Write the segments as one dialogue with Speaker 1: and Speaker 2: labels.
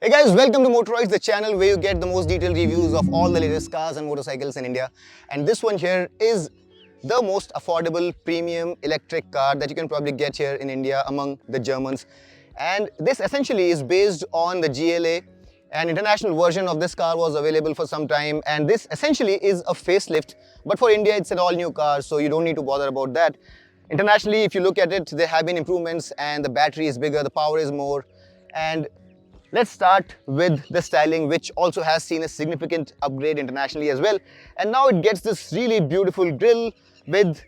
Speaker 1: Hey guys, welcome to Motoroids, the channel where you get the most detailed reviews of all the latest cars and motorcycles in India. And this one here is the most affordable premium electric car that you can probably get here in India among the Germans. And this essentially is based on the GLA. An international version of this car was available for some time, and this essentially is a facelift. But for India, it's an all-new car, so you don't need to bother about that. Internationally, if you look at it, there have been improvements and the battery is bigger, the power is more. And let's start with the styling, which also has seen a significant upgrade internationally as well. And now it gets this really beautiful grille with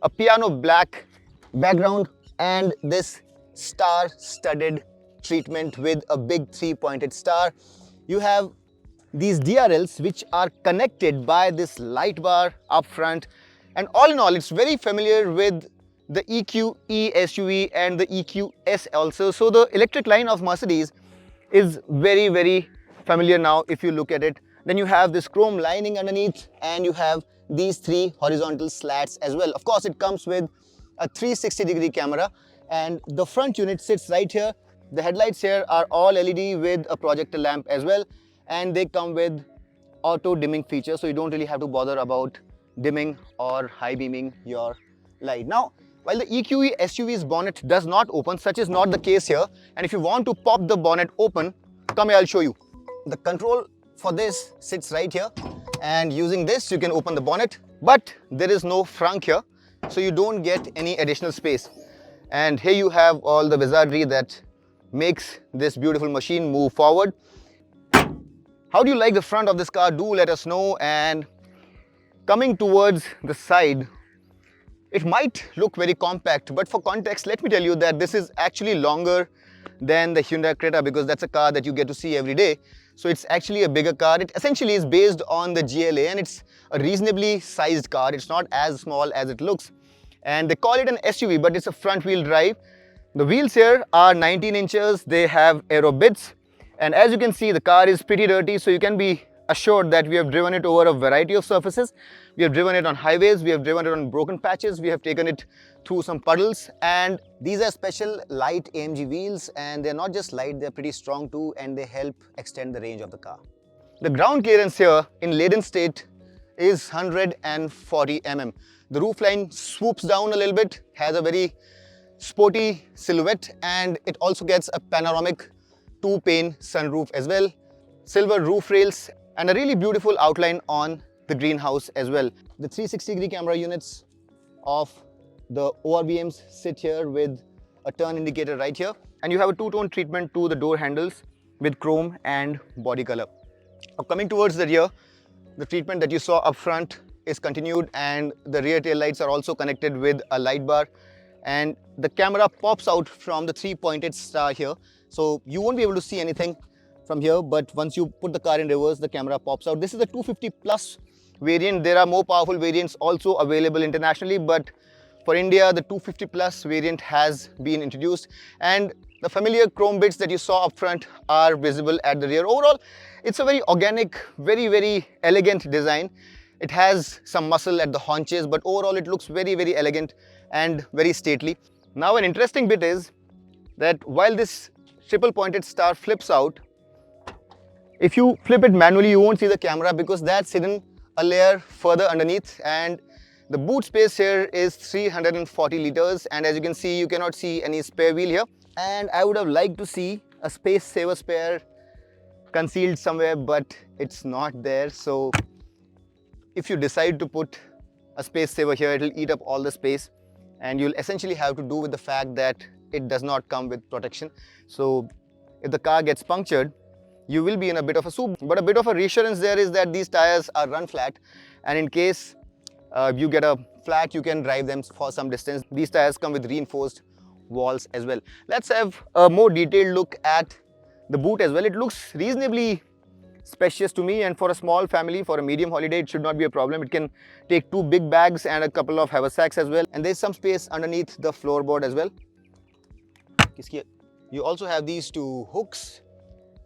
Speaker 1: a piano black background and this star-studded treatment with a big three-pointed star. You have these DRLs which are connected by this light bar up front. And all in all, it's very familiar with the EQE SUV and the EQS also. So the electric line of Mercedes is very familiar now if you look at it. Then you have this chrome lining underneath and you have these three horizontal slats as well. Of course, it comes with a 360-degree camera and the front unit sits right here. The headlights here are all LED with a projector lamp as well, and they come with auto dimming feature, so you don't really have to bother about dimming or high beaming your light. Now, while the EQE SUV's bonnet does not open, such is not the case here. And if you want to pop the bonnet open, come here, I'll show you. The control for this sits right here. And using this, you can open the bonnet. But there is no frunk here, so you don't get any additional space. And here you have all the wizardry that makes this beautiful machine move forward. How do you like the front of this car? Do let us know. And coming towards the side, it might look very compact, but for context, let me tell you that this is actually longer than the Hyundai Creta because that's a car that you get to see every day. So it's actually a bigger car. It essentially is based on the GLA and it's a reasonably sized car. It's not as small as it looks. And they call it an SUV, but it's a front wheel drive. The wheels here are 19 inches. They have aero bits. And as you can see, the car is pretty dirty, so you can be assured that we have driven it over a variety of surfaces. We have driven it on highways, we have driven it on broken patches, we have taken it through some puddles, and these are special light AMG wheels, and they're not just light, they're pretty strong too, and they help extend the range of the car. The ground clearance here in laden state is 140 mm. The roofline swoops down a little bit, has a very sporty silhouette, and it also gets a panoramic two-pane sunroof as well, silver roof rails, and a really beautiful outline on the greenhouse as well. The 360-degree camera units of the ORVMs sit here with a turn indicator right here. And you have a two-tone treatment to the door handles with chrome and body color. Now coming towards the rear, the treatment that you saw up front is continued and the rear tail lights are also connected with a light bar. And the camera pops out from the three-pointed star here. So you won't be able to see anything from here, but once you put the car in reverse, the camera pops out. This is the 250 plus variant. There are more powerful variants also available internationally, but for India, the 250 plus variant has been introduced, and the familiar chrome bits that you saw up front are visible at the rear. Overall, it's a very organic, very elegant design. It has some muscle at the haunches, but overall it looks very elegant and very stately. Now, an interesting bit is that while this triple pointed star flips out, if you flip it manually, you won't see the camera because that's hidden a layer further underneath, and the boot space here is 340 liters, and as you can see, you cannot see any spare wheel here. And I would have liked to see a space saver spare concealed somewhere, but it's not there. So if you decide to put a space saver here, it will eat up all the space, and you'll essentially have to do with the fact that it does not come with protection. So if the car gets punctured, you will be in a bit of a soup. But a bit of a reassurance there is that these tires are run flat, and in case you get a flat, you can drive them for some distance. These tires come with reinforced walls as well. Let's have a more detailed look at the boot as well. It looks reasonably spacious to me, and for a small family, for a medium holiday, it should not be a problem. It can take two big bags and a couple of haversacks as well, and there's some space underneath the floorboard as well. You also have these two hooks,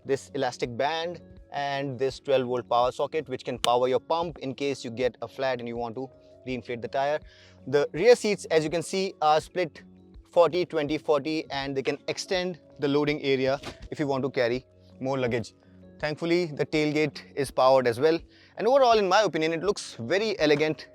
Speaker 1: this elastic band, and this 12-volt power socket which can power your pump in case you get a flat and you want to reinflate the tire. The rear seats, as you can see, are split 40, 20, 40, and they can extend the loading area if you want to carry more luggage. Thankfully, the tailgate is powered as well. And overall, in my opinion, it looks very elegant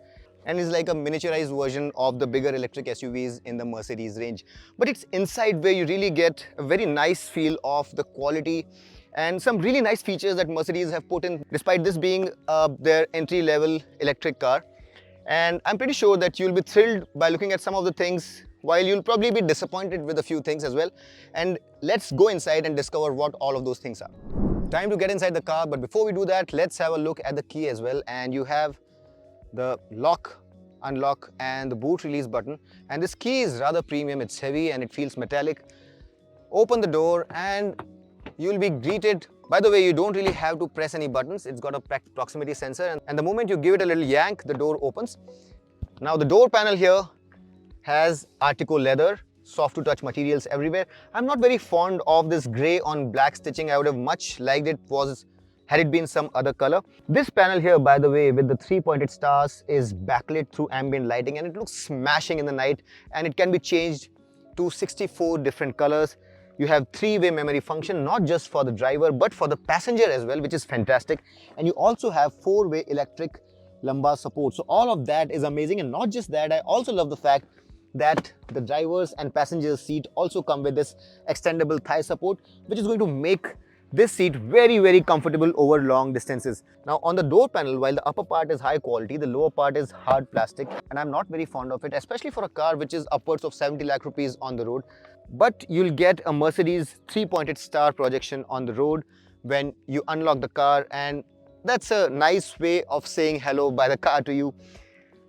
Speaker 1: and is like a miniaturized version of the bigger electric SUVs in the Mercedes range. But it's inside where you really get a very nice feel of the quality and some really nice features that Mercedes have put in, despite this being their entry-level electric car. And I'm pretty sure that you'll be thrilled by looking at some of the things, while you'll probably be disappointed with a few things as well. And let's go inside and discover what all of those things are. Time to get inside the car, but before we do that, let's have a look at the key as well. And you have the lock, unlock and the boot release button. And this key is rather premium, it's heavy and it feels metallic. Open the door and you'll be greeted. By the way, you don't really have to press any buttons. It's got a proximity sensor and the moment you give it a little yank, the door opens. Now the door panel here has Artico leather, soft to touch materials everywhere. I'm not very fond of this grey on black stitching. I would have much liked it had it been some other color. This panel here, by the way, with the 3 pointed stars is backlit through ambient lighting and it looks smashing in the night, and it can be changed to 64 different colors. You have 3-way memory function, not just for the driver but for the passenger as well, which is fantastic. And you also have 4-way electric lumbar support. So all of that is amazing. And not just that, I also love the fact that the driver's and passenger's seat also come with this extendable thigh support, which is going to make this seat very, very comfortable over long distances. Now on the door panel, while the upper part is high quality, the lower part is hard plastic, and I'm not very fond of it, especially for a car which is upwards of 70 lakh rupees on the road. But you'll get a Mercedes 3-pointed star projection on the road when you unlock the car, and that's a nice way of saying hello by the car to you.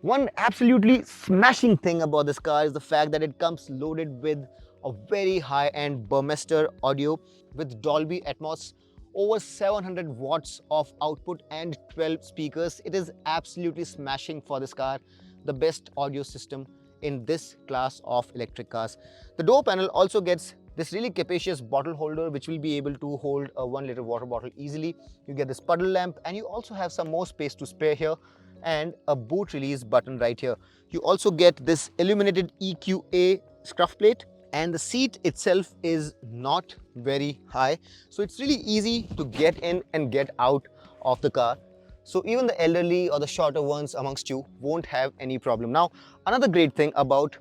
Speaker 1: One absolutely smashing thing about this car is the fact that it comes loaded with a very high-end Burmester audio with Dolby Atmos, over 700 watts of output and 12 speakers. It is absolutely smashing for this car, the best audio system in this class of electric cars. The door panel also gets this really capacious bottle holder, which will be able to hold a 1-liter water bottle easily. You get this puddle lamp and you also have some more space to spare here, and a boot release button right here. You also get this illuminated EQA scruff plate, and the seat itself is not very high, so it's really easy to get in and get out of the car. So even the elderly or the shorter ones amongst you won't have any problem. Now, another great thing about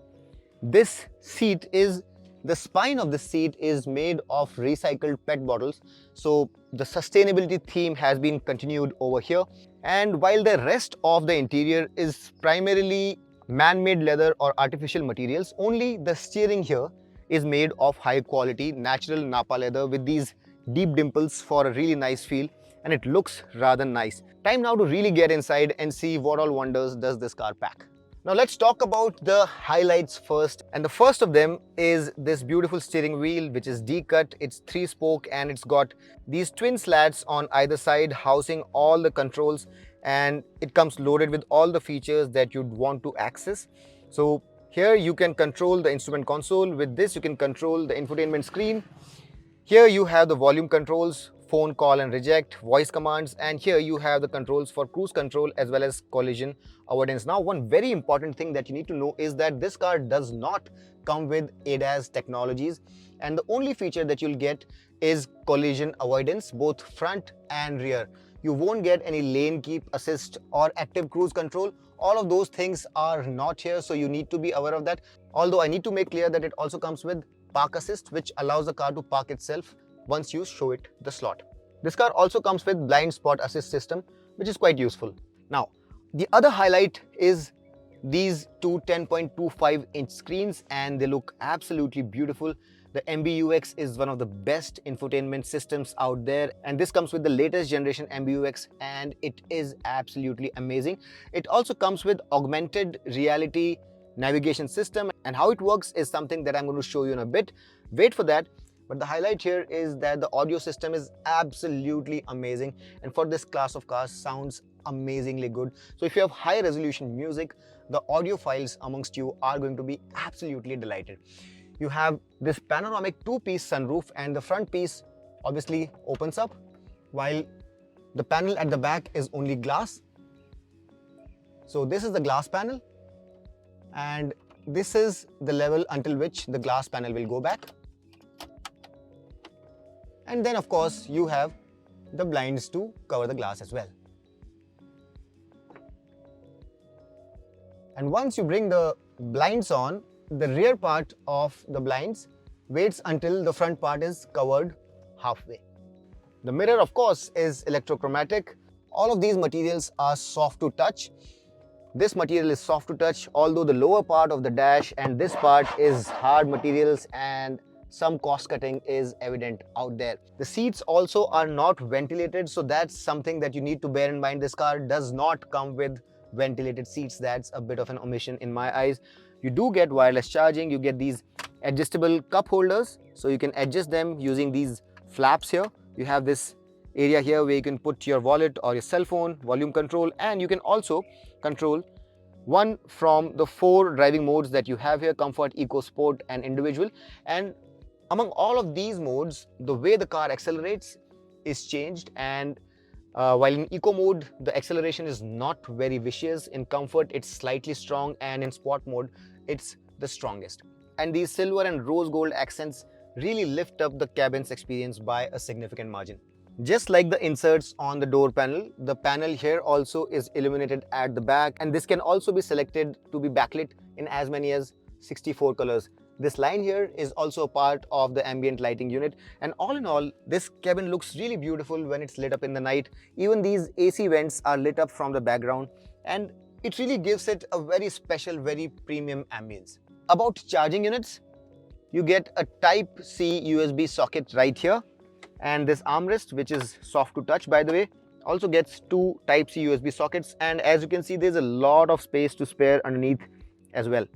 Speaker 1: this seat is the spine of the seat is made of recycled PET bottles. So the sustainability theme has been continued over here. And while the rest of the interior is primarily man-made leather or artificial materials, only the steering here is made of high quality natural Napa leather with these deep dimples for a really nice feel, and it looks rather nice. Time now to really get inside and see what all wonders does this car pack. Now let's talk about the highlights first, and the first of them is this beautiful steering wheel, which is D-cut. It's 3-spoke and it's got these twin slats on either side housing all the controls, and it comes loaded with all the features that you'd want to access. So here you can control the instrument console. With this you can control the infotainment screen. Here you have the volume controls, phone call and reject, voice commands, and here you have the controls for cruise control as well as collision avoidance. Now one very important thing that you need to know is that this car does not come with ADAS technologies, and the only feature that you'll get is collision avoidance, both front and rear. You won't get any lane keep assist or active cruise control. All of those things are not here, so you need to be aware of that. Although I need to make clear that it also comes with park assist, which allows the car to park itself once you show it the slot. This car also comes with blind spot assist system, which is quite useful. Now, the other highlight is these two 10.25-inch screens, and they look absolutely beautiful. The MBUX is one of the best infotainment systems out there, and this comes with the latest generation MBUX, and it is absolutely amazing. It also comes with augmented reality navigation system, and how it works is something that I'm going to show you in a bit. Wait for that. But the highlight here is that the audio system is absolutely amazing, and for this class of cars sounds amazingly good. So if you have high resolution music, the audio files amongst you are going to be absolutely delighted. You have this panoramic 2-piece sunroof, and the front piece obviously opens up, while the panel at the back is only glass. So this is the glass panel, and this is the level until which the glass panel will go back. And then of course you have the blinds to cover the glass as well. And once you bring the blinds on, the rear part of the blinds waits until the front part is covered halfway. The mirror of course is electrochromatic. All of these materials are soft to touch. This material is soft to touch, although the lower part of the dash and this part is hard materials, and some cost cutting is evident out there. The seats also are not ventilated, so that's something that you need to bear in mind. This car does not come with ventilated seats. That's a bit of an omission in my eyes. You do get wireless charging. You get these adjustable cup holders, so you can adjust them using these flaps here. You have this area here where you can put your wallet or your cell phone, volume control, and you can also control one from the 4 driving modes that you have here: comfort, eco, sport and individual. And among all of these modes, the way the car accelerates is changed, and while in eco mode the acceleration is not very vicious, in comfort it's slightly strong, and in sport mode it's the strongest. And these silver and rose gold accents really lift up the cabin's experience by a significant margin. Just like the inserts on the door panel, the panel here also is illuminated at the back, and this can also be selected to be backlit in as many as 64 colors. This line here is also a part of the ambient lighting unit, and all in all, this cabin looks really beautiful when it's lit up in the night. Even these AC vents are lit up from the background, and it really gives it a very special, very premium ambience. About charging units, you get a Type-C USB socket right here, and this armrest, which is soft to touch by the way, also gets 2 Type-C USB sockets, and as you can see, there's a lot of space to spare underneath as well.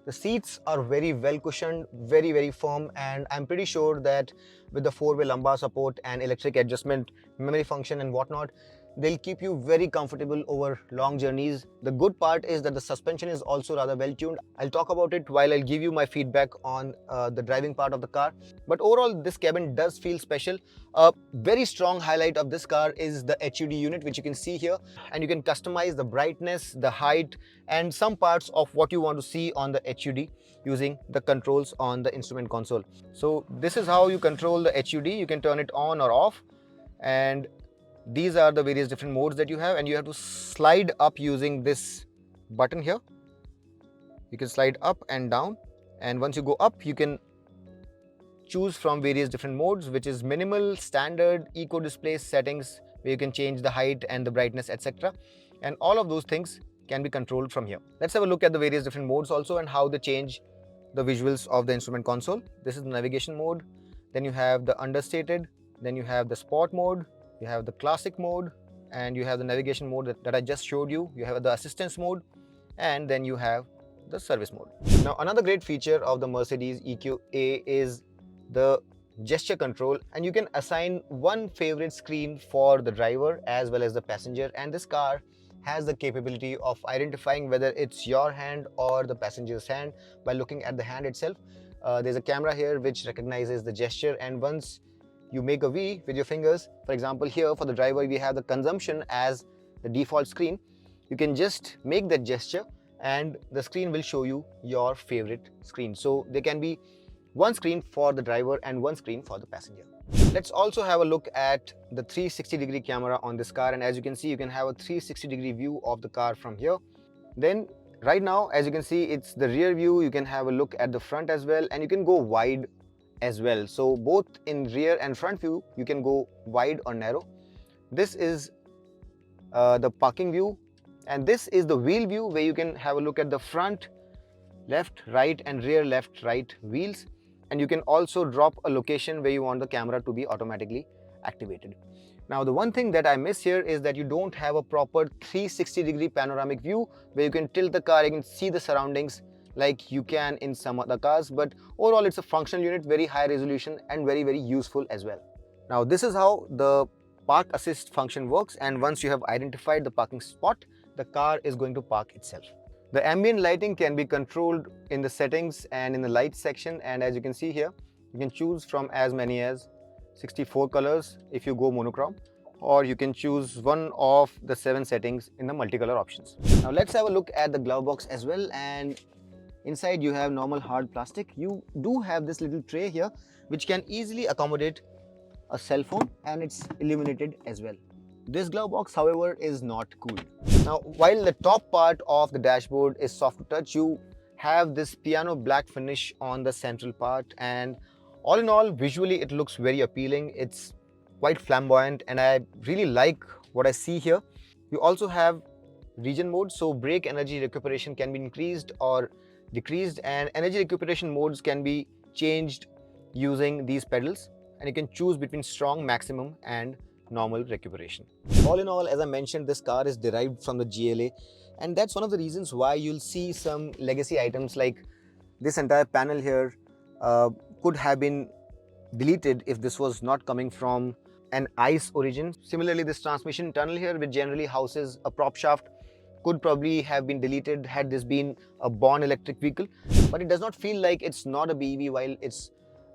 Speaker 1: The seats are very well cushioned, very firm, and I'm pretty sure that with the 4-way lumbar support and electric adjustment, memory function and whatnot, they'll keep you very comfortable over long journeys. The good part is that the suspension is also rather well tuned. I'll talk about it while I'll give you my feedback on the driving part of the car. But overall, this cabin does feel special. A very strong highlight of this car is the HUD unit, which you can see here, and you can customize the brightness, the height, and some parts of what you want to see on the HUD using the controls on the instrument console. So this is how you control the HUD. You can turn it on or off, and these are the various different modes that you have, and you have to slide up using this button here. You can slide up and down, and once you go up, you can choose from various different modes, which is minimal, standard, eco display settings, where you can change the height and the brightness, etc. And all of those things can be controlled from here. Let's have a look at the various different modes also and how they change the visuals of the instrument console. This is the navigation mode, then you have the understated, then you have the sport mode, you have the classic mode, and you have the navigation mode that I just showed you. You have the assistance mode, and then you have the service mode. Now, another great feature of the Mercedes EQA is the gesture control, and you can assign one favorite screen for the driver as well as the passenger, and this car has the capability of identifying whether it's your hand or the passenger's hand by looking at the hand itself. There's a camera here which recognizes the gesture, and once you make a V with your fingers, for example here for the driver we have the consumption as the default screen, you can just make that gesture and the screen will show you your favorite screen. So there can be one screen for the driver and one screen for the passenger. Let's also have a look at the 360-degree camera on this car, and as you can see, you can have a 360-degree view of the car from here. Then right now, as you can see, it's the rear view. You can have a look at the front as well, and you can go wide as well. So both in rear and front view, you can go wide or narrow. This is the parking view, and this is the wheel view where you can have a look at the front, left, right and rear left, right wheels. And you can also drop a location where you want the camera to be automatically activated. Now, the one thing that I miss here is that you don't have a proper 360-degree panoramic view where you can tilt the car, you can see the surroundings like you can in some other cars. But overall, it's a functional unit, very high resolution and very useful as well. Now, this is how the park assist function works, and once you have identified the parking spot, the car is going to park itself. The ambient lighting can be controlled in the settings and in the light section, and as you can see here, you can choose from as many as 64 colors if you go monochrome, or you can choose one of the 7 settings in the multicolor options. Now let's have a look at the glove box as well, and Inside you have normal hard plastic. You do have this little tray here which can easily accommodate a cell phone, and it's illuminated as well. This glove box, however, is not cool. Now, while the top part of the dashboard is soft to touch, you have this piano black finish on the central part, and all in all, visually it looks very appealing. It's quite flamboyant and I really like what I see here. You also have Regen mode, so brake energy recuperation can be increased or decreased, and energy recuperation modes can be changed using these pedals, and you can choose between strong, maximum and normal recuperation. All in all, as I mentioned, this car is derived from the GLA, and that's one of the reasons why you'll see some legacy items like this entire panel here could have been deleted if this was not coming from an ICE origin. Similarly, this transmission tunnel here, which generally houses a prop shaft, could probably have been deleted had this been a born electric vehicle, but it does not feel like it's not a BEV while it's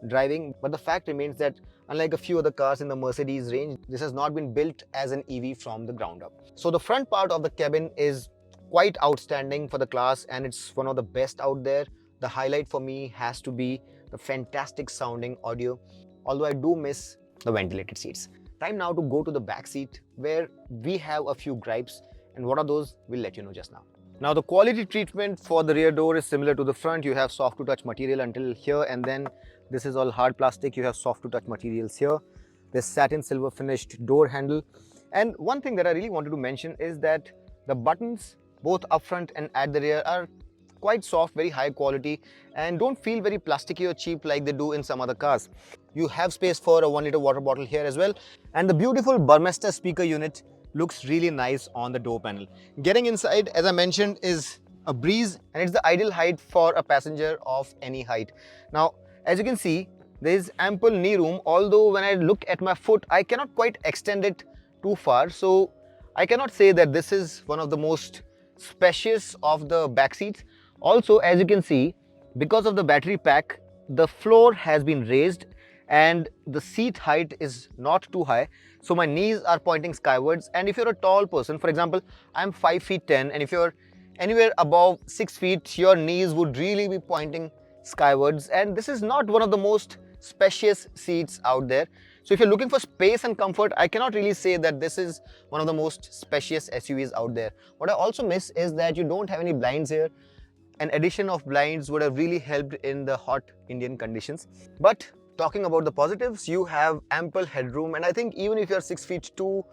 Speaker 1: driving. But the fact remains that unlike a few other cars in the Mercedes range, this has not been built as an EV from the ground up. So the front part of the cabin is quite outstanding for the class, and it's one of the best out there. The highlight for me has to be the fantastic sounding audio, although I do miss the ventilated seats. Time now to go to the back seat, where we have a few gripes, and what are those, we'll let you know just now. Now, the quality treatment for the rear door is similar to the front. You have soft to touch material until here, and then this is all hard plastic. You have soft to touch materials here. This satin silver finished door handle. And one thing that I really wanted to mention is that the buttons, both up front and at the rear, are quite soft, very high quality, and don't feel very plasticky or cheap like they do in some other cars. You have space for a 1-liter water bottle here as well. And the beautiful Burmester speaker unit looks really nice on the door panel. Getting inside, as I mentioned, is a breeze, and it's the ideal height for a passenger of any height. Now, as you can see, there is ample knee room, although when I look at my foot, I cannot quite extend it too far. So I cannot say that this is one of the most spacious of the back seats. Also, as you can see, because of the battery pack, the floor has been raised and the seat height is not too high. So my knees are pointing skywards, and if you're a tall person, for example, I'm 5 feet 10, and if you're anywhere above 6 feet, your knees would really be pointing skywards, and this is not one of the most spacious seats out there. So if you're looking for space and comfort, I cannot really say that this is one of the most spacious SUVs out there. What I also miss is that you don't have any blinds here. An addition of blinds would have really helped in the hot Indian conditions. But talking about the positives, you have ample headroom, and I think even if you're 6 feet 2,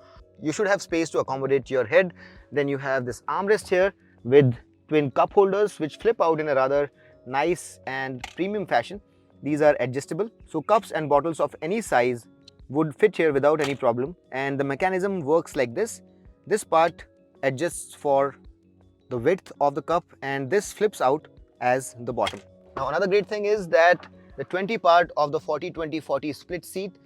Speaker 1: you should have space to accommodate your head. Then you have this armrest here with twin cup holders which flip out in a rather nice and premium fashion. These are adjustable, so cups and bottles of any size would fit here without any problem, and the mechanism works like this. This part adjusts for the width of the cup, and this flips out as the bottom. Now, another great thing is that the 20 part of the 40-20-40 split seat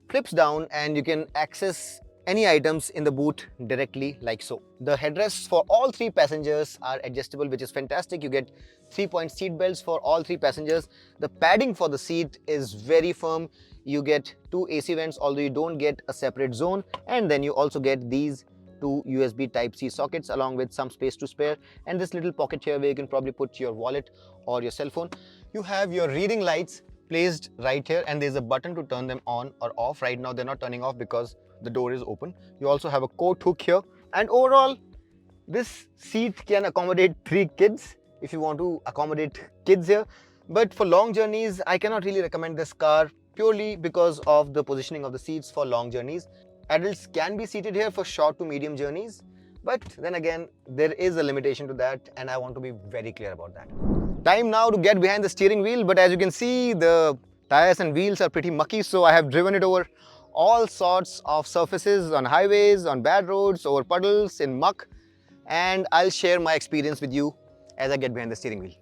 Speaker 1: flips down, and you can access any items in the boot directly like so. The headrests for all 3 passengers are adjustable, which is fantastic. You get 3-point seat belts for all 3 passengers. The padding for the seat is very firm. You get 2 AC vents, although you don't get a separate zone, and then you also get these 2 USB Type-C sockets along with some space to spare, and this little pocket here where you can probably put your wallet or your cell phone. You have your reading lights placed right here, and there's a button to turn them on or off. Right now they're not turning off because the door is open. You also have a coat hook here, and overall this seat can accommodate 3 kids if you want to accommodate kids here. But for long journeys, I cannot really recommend this car purely because of the positioning of the seats for long journeys. Adults can be seated here for short to medium journeys, but then again, there is a limitation to that, and I want to be very clear about that. Time now to get behind the steering wheel, but as you can see, the tires and wheels are pretty mucky, so I have driven it over all sorts of surfaces, on highways, on bad roads, over puddles, in muck, and I'll share my experience with you as I get behind the steering wheel.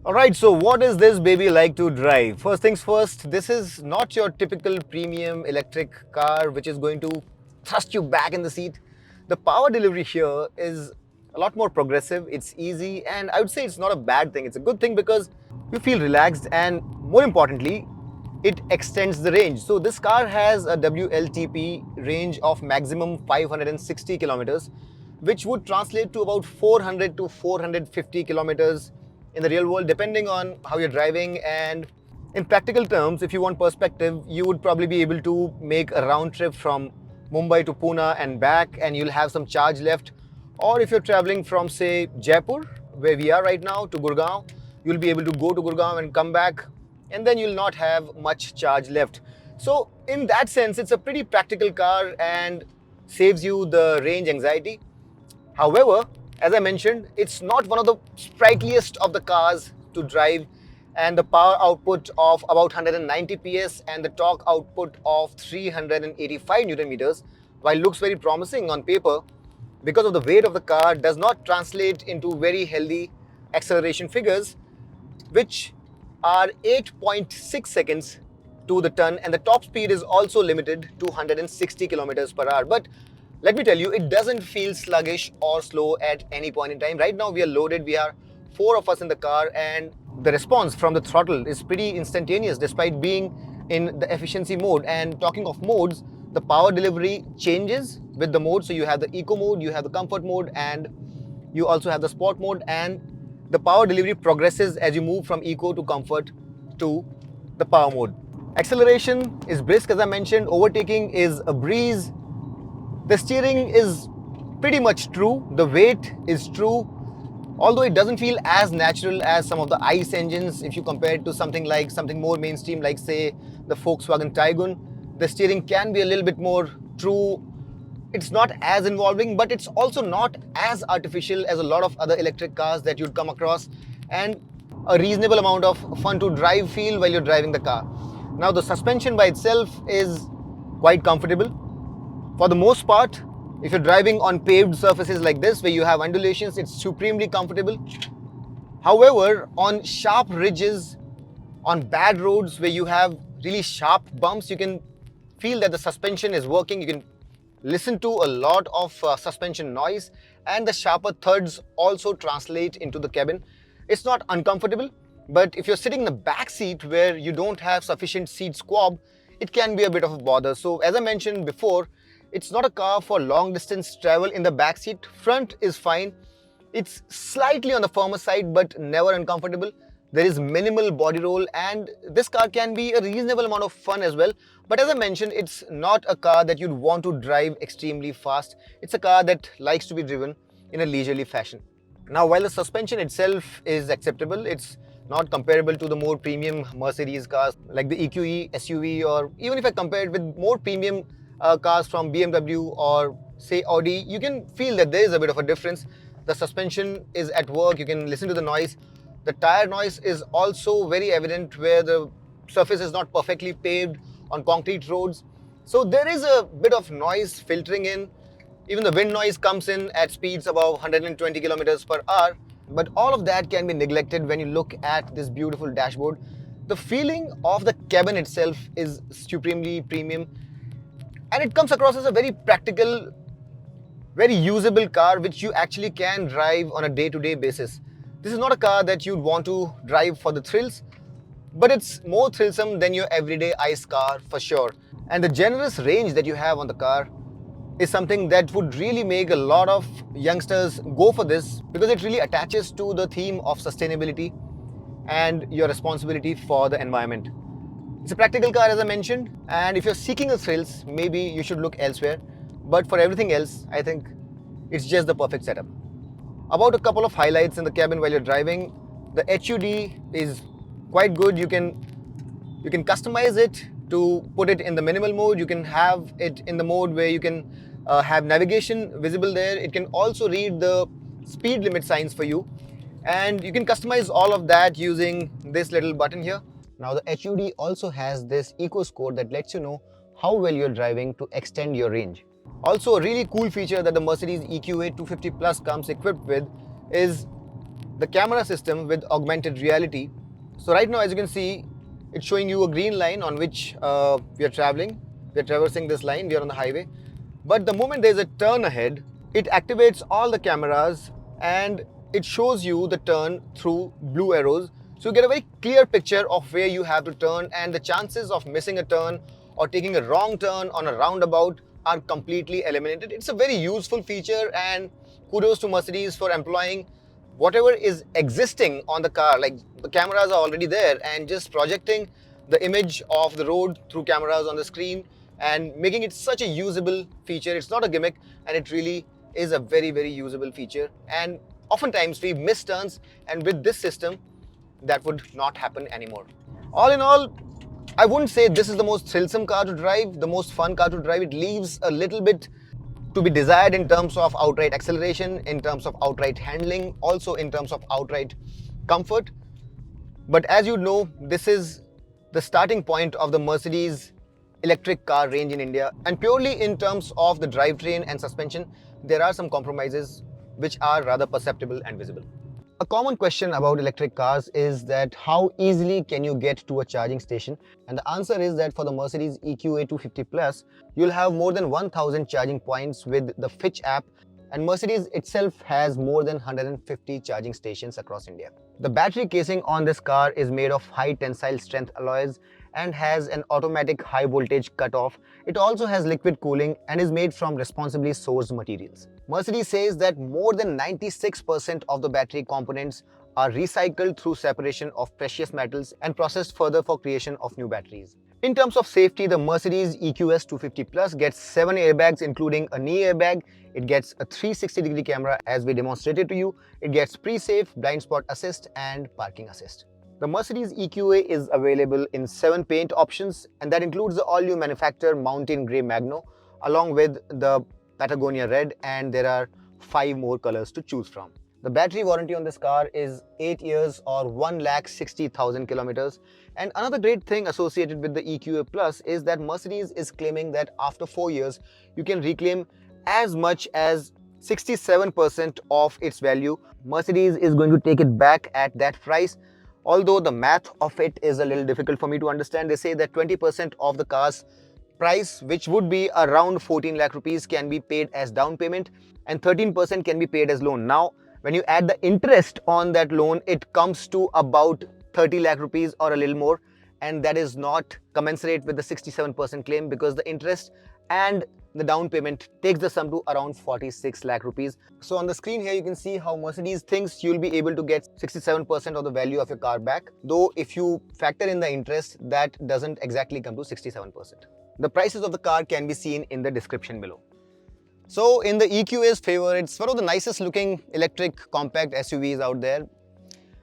Speaker 1: Alright, so what is this baby like to drive? First things first, this is not your typical premium electric car which is going to thrust you back in the seat. The power delivery here is a lot more progressive, it's easy, and I would say it's not a bad thing. It's a good thing because you feel relaxed, and more importantly, it extends the range. So this car has a WLTP range of maximum 560 kilometers, which would translate to about 400 to 450 kilometers in the real world, depending on how you're driving. And in practical terms, if you want perspective, you would probably be able to make a round trip from Mumbai to Pune and back, and you'll have some charge left. Or if you're traveling from, say, Jaipur, where we are right now, to Gurgaon, you'll be able to go to Gurgaon and come back, and then you'll not have much charge left. So in that sense, it's a pretty practical car and saves you the range anxiety. However, as I mentioned, it's not one of the sprightliest of the cars to drive, and the power output of about 190 PS and the torque output of 385 Newton meters, while looks very promising on paper, because of the weight of the car, does not translate into very healthy acceleration figures, which are 8.6 seconds to the ton, and the top speed is also limited to 160 kilometers per hour. But let me tell you, it doesn't feel sluggish or slow at any point in time. Right now we are loaded, we are 4 of us in the car, and the response from the throttle is pretty instantaneous despite being in the efficiency mode. And talking of modes, the power delivery changes with the mode. So you have the eco mode, you have the comfort mode, and you also have the sport mode, and the power delivery progresses as you move from eco to comfort to the power mode. Acceleration is brisk, as I mentioned. Overtaking is a breeze. The steering is pretty much true. The weight is true. Although it doesn't feel as natural as some of the ICE engines, if you compare it to something more mainstream, like say the Volkswagen Tiguan, the steering can be a little bit more true. It's not as involving, but it's also not as artificial as a lot of other electric cars that you'd come across, and a reasonable amount of fun to drive feel while you're driving the car. Now, the suspension by itself is quite comfortable. For the most part, if you're driving on paved surfaces like this, where you have undulations, it's supremely comfortable. However, on sharp ridges, on bad roads where you have really sharp bumps, you can feel that the suspension is working. You can listen to a lot of suspension noise, and the sharper thuds also translate into the cabin. It's not uncomfortable, but if you're sitting in the back seat where you don't have sufficient seat squab, it can be a bit of a bother. So as I mentioned before, it's not a car for long distance travel in the back seat. Front is fine. It's slightly on the firmer side, but never uncomfortable. There is minimal body roll, and this car can be a reasonable amount of fun as well. But as I mentioned, it's not a car that you'd want to drive extremely fast. It's a car that likes to be driven in a leisurely fashion. Now, while the suspension itself is acceptable, it's not comparable to the more premium Mercedes cars like the EQE, SUV, or even if I compare it with more premium cars from BMW or say Audi, you can feel that there is a bit of a difference. The suspension is at work, you can listen to the noise. The tire noise is also very evident where the surface is not perfectly paved on concrete roads. So there is a bit of noise filtering in. Even the wind noise comes in at speeds above 120 kilometers per hour. But all of that can be neglected when you look at this beautiful dashboard. The feeling of the cabin itself is supremely premium, and it comes across as a very practical, very usable car which you actually can drive on a day-to-day basis. This is not a car that you'd want to drive for the thrills, but it's more thrillsome than your everyday ICE car for sure. And the generous range that you have on the car is something that would really make a lot of youngsters go for this, because it really attaches to the theme of sustainability and your responsibility for the environment. It's a practical car, as I mentioned, and if you're seeking the thrills, maybe you should look elsewhere. But for everything else, I think it's just the perfect setup. About a couple of highlights in the cabin while you're driving, the HUD is quite good. You can customize it to put it in the minimal mode. You can have it in the mode where you can have navigation visible there. It can also read the speed limit signs for you, and you can customize all of that using this little button here. Now the HUD also has this eco score that lets you know how well you're driving to extend your range. Also, a really cool feature that the Mercedes EQA 250 Plus comes equipped with is the camera system with augmented reality. So right now, as you can see, it's showing you a green line on which we are traveling. We are traversing this line, we are on the highway. But the moment there's a turn ahead, it activates all the cameras and it shows you the turn through blue arrows. So you get a very clear picture of where you have to turn, and the chances of missing a turn or taking a wrong turn on a roundabout are completely eliminated. It's a very useful feature, and kudos to Mercedes for employing whatever is existing on the car, like the cameras are already there, and just projecting the image of the road through cameras on the screen and making it such a usable feature. It's not a gimmick, and it really is a very, very usable feature. And oftentimes we miss turns, and with this system, that would not happen anymore. All in all, I wouldn't say this is the most thrillsome car to drive, the most fun car to drive. It leaves a little bit to be desired in terms of outright acceleration, in terms of outright handling, also in terms of outright comfort. But as you know, this is the starting point of the Mercedes electric car range in India. And purely in terms of the drivetrain and suspension, there are some compromises which are rather perceptible and visible. A common question about electric cars is that how easily can you get to a charging station? And the answer is that for the Mercedes EQA 250 Plus, you'll have more than 1000 charging points with the Fitch app, and Mercedes itself has more than 150 charging stations across India. The battery casing on this car is made of high tensile strength alloys and has an automatic high voltage cutoff. It also has liquid cooling and is made from responsibly sourced materials. Mercedes says that more than 96% of the battery components are recycled through separation of precious metals and processed further for creation of new batteries. In terms of safety, the Mercedes EQS 250 Plus gets 7 airbags including a knee airbag. It gets a 360-degree camera as we demonstrated to you. It gets pre-safe, blind spot assist and parking assist. The Mercedes EQA is available in 7 paint options, and that includes the all-new manufacturer Mountain Grey Magno along with the Patagonia Red, and there are 5 more colors to choose from. The battery warranty on this car is 8 years or 1,60,000 kilometers. And another great thing associated with the EQA Plus is that Mercedes is claiming that after 4 years, you can reclaim as much as 67% of its value. Mercedes is going to take it back at that price. Although the math of it is a little difficult for me to understand, they say that 20% of the car's price, which would be around 14 lakh rupees, can be paid as down payment and 13% can be paid as loan. Now, when you add the interest on that loan, it comes to about 30 lakh rupees or a little more, and that is not commensurate with the 67% claim because the interest and the down payment takes the sum to around 46 lakh rupees. So on the screen here, you can see how Mercedes thinks you'll be able to get 67% of the value of your car back. Though if you factor in the interest, that doesn't exactly come to 67%. The prices of the car can be seen in the description below. So in the EQA's favor, it's one of the nicest looking electric compact SUVs out there.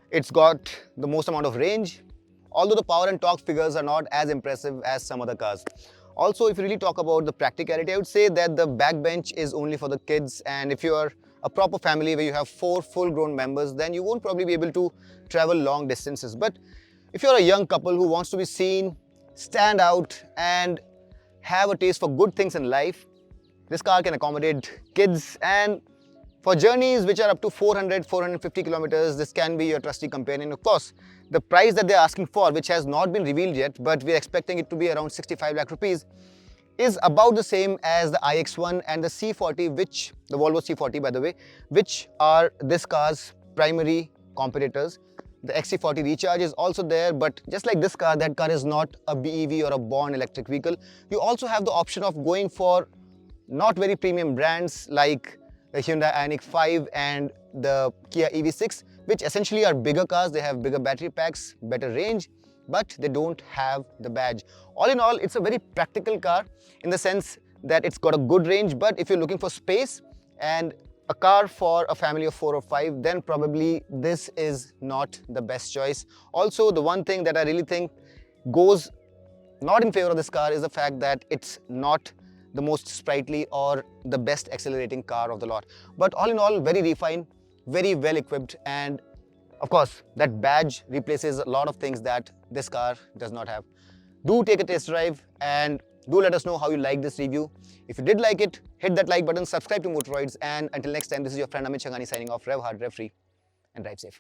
Speaker 1: It's got the most amount of range, although the power and torque figures are not as impressive as some other cars. Also, if you really talk about the practicality, I would say that the back bench is only for the kids, and if you are a proper family where you have 4 full-grown members, then you won't probably be able to travel long distances. But if you're a young couple who wants to be seen, stand out, and have a taste for good things in life, this car can accommodate kids, and for journeys which are up to 400-450 kilometers, this can be your trusty companion. Of course, the price that they're asking for, which has not been revealed yet, but we're expecting it to be around 65 lakh rupees, is about the same as the iX1 and the C40, which the Volvo C40 by the way, which are this car's primary competitors. The XC40 Recharge is also there, but just like this car, that car is not a BEV or a born electric vehicle. You also have the option of going for not very premium brands like the Hyundai Ioniq 5 and the Kia EV6, which essentially are bigger cars. They have bigger battery packs, better range, but they don't have the badge. All in all, it's a very practical car in the sense that it's got a good range, but if you're looking for space and a car for a family of 4 or 5, then probably this is not the best choice. Also, the one thing that I really think goes not in favor of this car is the fact that it's not the most sprightly or the best accelerating car of the lot. But all in all, very refined, very well equipped, and of course, that badge replaces a lot of things that this car does not have. Do take a test drive and do let us know how you like this review. If you did like it, hit that like button, subscribe to Motoroids, and until next time, this is your friend Amit Changani signing off. Rev hard, rev free, and drive safe.